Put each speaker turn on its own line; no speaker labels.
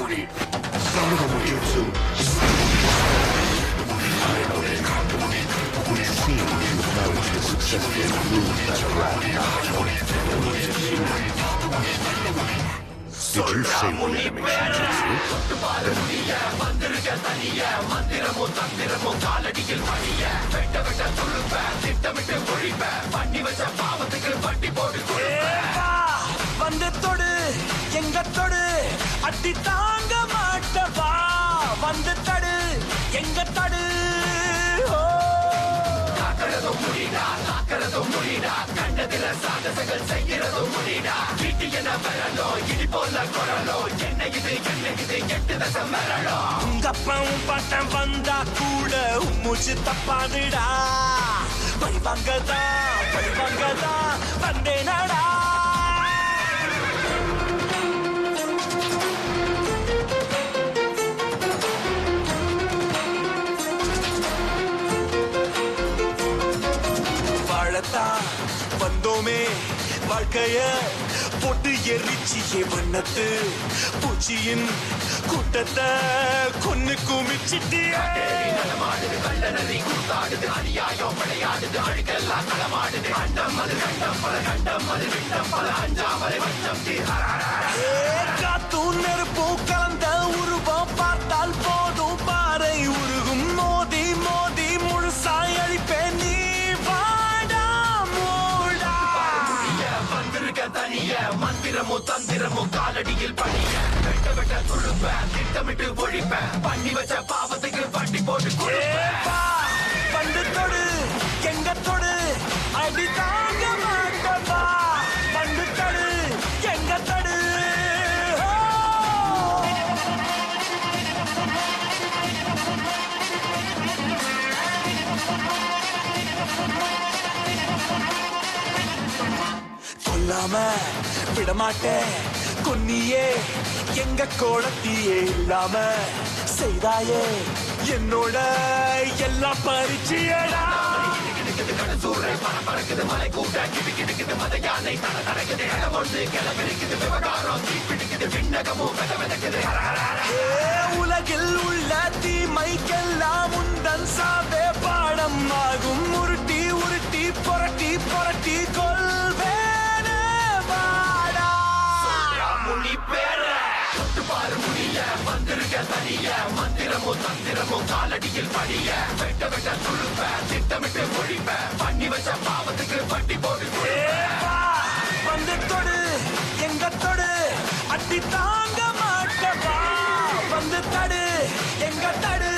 funny. Some of them were jutsu. We seem to manage to successfully remove that rat. Did you say one enemy jutsu?
வந்து தொடு எங்க தொடு அடி தாங்க மாட்டவா வந்து தடு எங்க தடு காக்கிறதும் முடிடா கண்டதில சாகசங்கள் செய்கிறதும் முடிடா வீட்டு என வரலோ இடி போல குரலோ என்ன இது எட்டு தசம் வரலோ உங்க அப்பாவும் பாட்டம் வந்தா கூட மூச்சு தப்பாதுடா பழிவாங்கதான் வந்தேனடா வந்தோமே வாழ்க்கைய போட்டு எரிச்சியே வண்ணத்து பூச்சியின் கூட்டத்தை கொன்னு குமிச்சிட்டு நடமாடுது கள்ளநதி கூத்தாடுது அநியாயம் விளையாடுது அழுக்கெல்லாம் களமாடுது கண்டம் அது கண்டம் பல கண்டம் அது விண்டம் பல அஞ்சாமலை வஞ்சம் காத்தும் நெருப்பும் கலந்த உருவம் பார்த்தால் போதும் பாறை உருகும் மோதி மோதி முழுசாய் அழிப்பேன் நீ மந்திரமோ தந்திரமோ காலடியில் பணிய வெட்ட வெட்ட துழுப்ப திட்டமிட்டு ஒழிப்ப பண்ணி வச்ச பாவத்துக்கு வண்டி போட்டு வந்து தொடு எங்க தொடு அடி தாங்க மாட்டவா வந்து தடு எங்க தடு சொல்லாம விடமாட்டேன் கொன்னியே எங்க கோலத்தியே இல்லாம செய்தாயே என்னோட எல்லாம் பரிச்சியடா கடசூரை பறக்குது மலை கூட்ட கிடுக்குது மத யானை தட நடக்குது ஒன்று கிளம்பிருக்குது விவகாரம் தீப்பிடிக்குது விண்ணகமும் விதக்குது உலகில் உள்ள தீமைக்கெல்லாம் முந்தன் சாவே பாடம் ஆகும் உருட்டி உருட்டி புரட்டி புரட்டி கொள்வே தனிய மந்திரமோ தந்திரமோ காலடியில் படிய வெட்ட வெட்ட துழுப்ப திட்டமிட்டு ஒழிப்ப பண்ணி வச்ச பாவத்துக்கு வட்டி போடு வந்து தொடு எங்க தொடு அடி தாங்க மாட்டவா வந்து தடு எங்க தடு